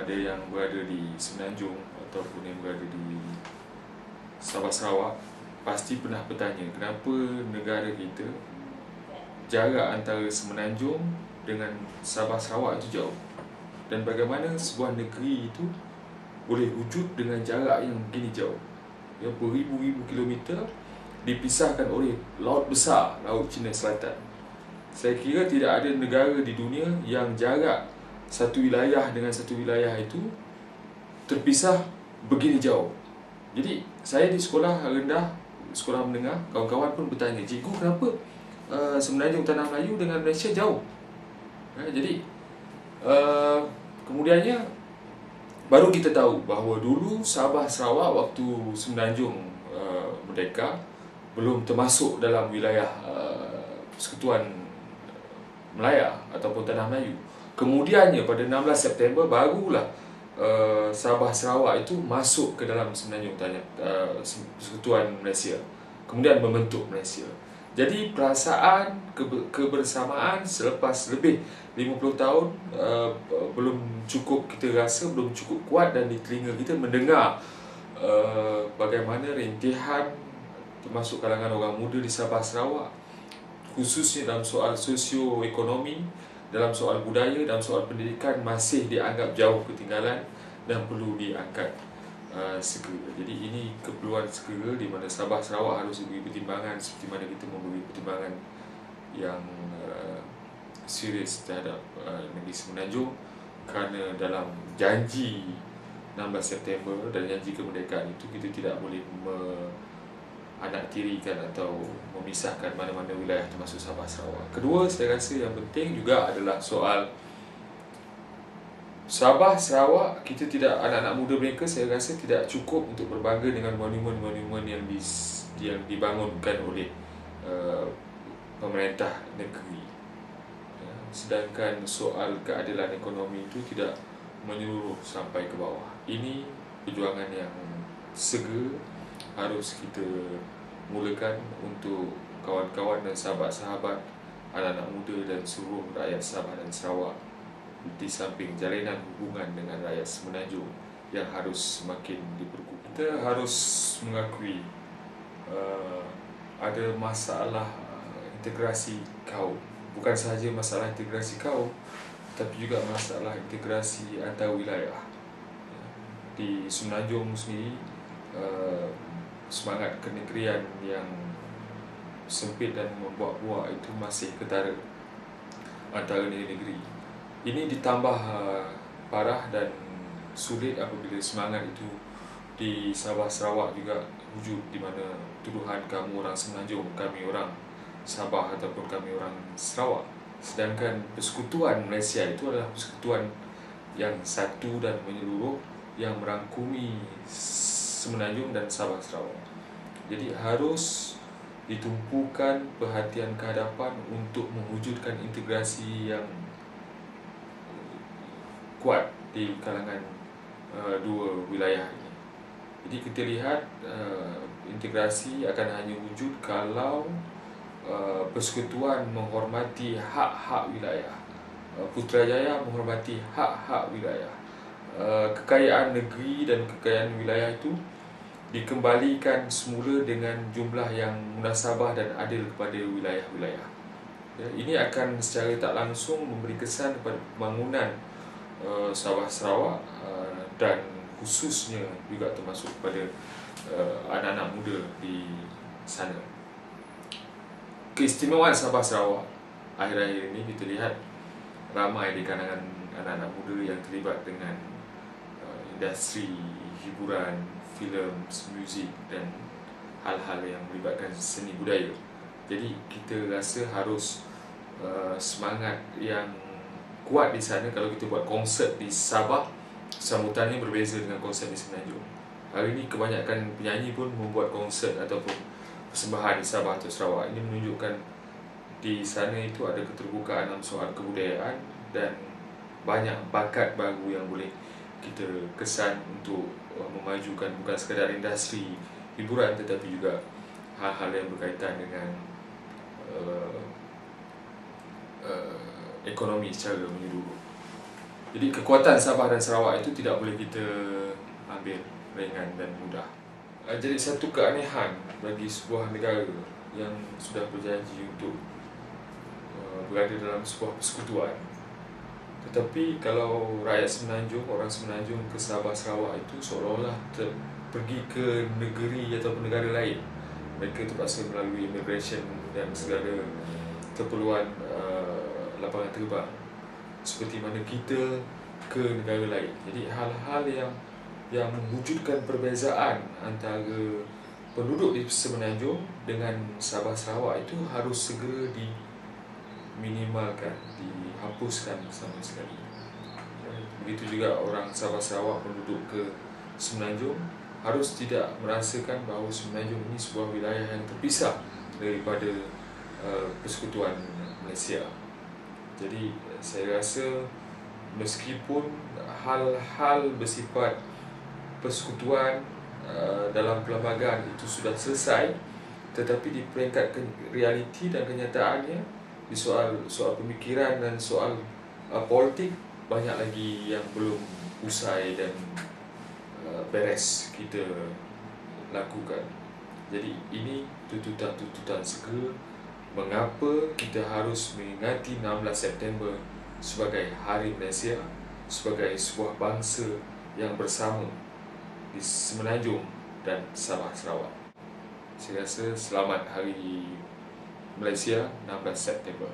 ada yang berada di Semenanjung ataupun yang berada di Sabah Sarawak pasti pernah bertanya kenapa negara kita jarak antara Semenanjung dengan Sabah Sarawak itu jauh, dan bagaimana sebuah negeri itu boleh wujud dengan jarak yang begini jauh, ya, beribu-ribu kilometer dipisahkan oleh laut besar, Laut Cina Selatan. Saya kira tidak ada negara di dunia yang jarak satu wilayah dengan satu wilayah itu terpisah begini jauh. Jadi saya di sekolah rendah, sekolah menengah, kawan-kawan pun bertanya, cikgu kenapa Semenanjung Tanah Melayu dengan Malaysia jauh? Jadi kemudiannya baru kita tahu bahawa dulu Sabah Sarawak waktu Semenanjung merdeka belum termasuk dalam wilayah Persekutuan Melaya ataupun Tanah Melayu. Kemudiannya pada 16 September barulah Sabah Sarawak itu masuk ke dalam Semenanjung Persekutuan Malaysia, kemudian membentuk Malaysia. Jadi perasaan kebersamaan selepas lebih 50 tahun belum cukup, kita rasa belum cukup kuat, dan di telinga kita mendengar bagaimana rintihan termasuk kalangan orang muda di Sabah Sarawak, khususnya dalam soal sosioekonomi, dalam soal budaya, dalam soal pendidikan masih dianggap jauh ketinggalan dan perlu diangkat segera. Jadi ini keperluan segera di mana Sabah Sarawak harus diberi pertimbangan seperti mana kita memberi pertimbangan yang serius terhadap negeri Semenanjung, kerana dalam janji 16 September dan janji kemerdekaan itu kita tidak boleh anaktirikan atau memisahkan mana-mana wilayah termasuk Sabah Sarawak. Kedua, saya rasa yang penting juga adalah soal Sabah Sarawak. Kita tidak, anak-anak muda mereka saya rasa tidak cukup untuk berbangga dengan monumen-monumen yang dibangunkan oleh pemerintah negeri. Sedangkan soal keadilan ekonomi itu tidak menyeluruh sampai ke bawah. Ini perjuangan yang segera harus kita mulakan untuk kawan-kawan dan sahabat-sahabat, anak-anak muda dan seluruh rakyat Sabah dan Sarawak, di samping jalinan hubungan dengan rakyat Semenanjung yang harus semakin diperkukuh. Kita harus mengakui ada masalah integrasi kaum. Bukan sahaja masalah integrasi kaum, tapi juga masalah integrasi antar wilayah. Di Semenanjung sendiri, semangat kenegerian yang sempit dan membuak-buak itu masih ketara antara negeri-negeri. Ini ditambah parah dan sulit apabila semangat itu di Sabah Sarawak juga wujud, di mana tuduhan kamu orang Semenanjung, kami orang Sabah ataupun kami orang Sarawak. Sedangkan persekutuan Malaysia itu adalah persekutuan yang satu dan menyeluruh yang merangkumi Semenanjung dan Sabah Sarawak. Jadi harus ditumpukan perhatian ke hadapan untuk mewujudkan integrasi yang kuat di kalangan dua wilayah ini. Jadi kita lihat integrasi akan hanya wujud kalau persekutuan menghormati hak-hak wilayah, Putrajaya menghormati hak-hak wilayah, kekayaan negeri dan kekayaan wilayah itu dikembalikan semula dengan jumlah yang munasabah dan adil kepada wilayah-wilayah. Ya, ini akan secara tak langsung memberi kesan kepada pembangunan Sabah Sarawak dan khususnya juga termasuk kepada anak-anak muda di sana. Keistimewaan Sabah Sarawak akhir-akhir ini kita lihat ramai di kalangan anak-anak muda yang terlibat dengan industri hiburan, filem, muzik dan hal-hal yang melibatkan seni budaya. Jadi kita rasa harus semangat yang kuat di sana. Kalau kita buat konsert di Sabah, sambutannya berbeza dengan konsert di Semenanjung. Hari ini kebanyakan penyanyi pun membuat konsert ataupun persembahan di Sabah atau Sarawak. Ini menunjukkan di sana itu ada keterbukaan dalam soal kebudayaan dan banyak bakat baru yang boleh kita kesan untuk memajukan bukan sekadar industri hiburan, tetapi juga hal-hal yang berkaitan dengan ekonomi secara menyeluruh. Jadi kekuatan Sabah dan Sarawak itu tidak boleh kita ambil ringan dan mudah. Jadi satu keanehan bagi sebuah negara yang sudah berjanji untuk berada dalam sebuah persekutuan, tetapi kalau rakyat Semenanjung, orang Semenanjung ke Sabah Sarawak itu seolah-olah pergi ke negeri atau negara lain. Mereka terpaksa melalui immigration dan segala keperluan lapangan terbang, seperti mana kita ke negara lain. Jadi hal-hal yang mewujudkan perbezaan antara penduduk di Semenanjung dengan Sabah Sarawak itu harus segera diminimalkan, dihapuskan sama sekali. Begitu juga orang Sabah Sarawak penduduk ke Semenanjung harus tidak merasakan bahawa Semenanjung ini sebuah wilayah yang terpisah daripada persekutuan Malaysia. Jadi saya rasa meskipun hal-hal bersifat persekutuan dalam perlembagaan itu sudah selesai, tetapi di peringkat realiti dan kenyataannya, di soal pemikiran dan soal politik, banyak lagi yang belum usai dan beres kita lakukan. Jadi ini tuntutan segera mengapa kita harus mengingati 16 September sebagai Hari Malaysia, sebagai sebuah bangsa yang bersama di Semenanjung dan Sabah Sarawak. Saya rasa selamat Hari Malaysia 16 September.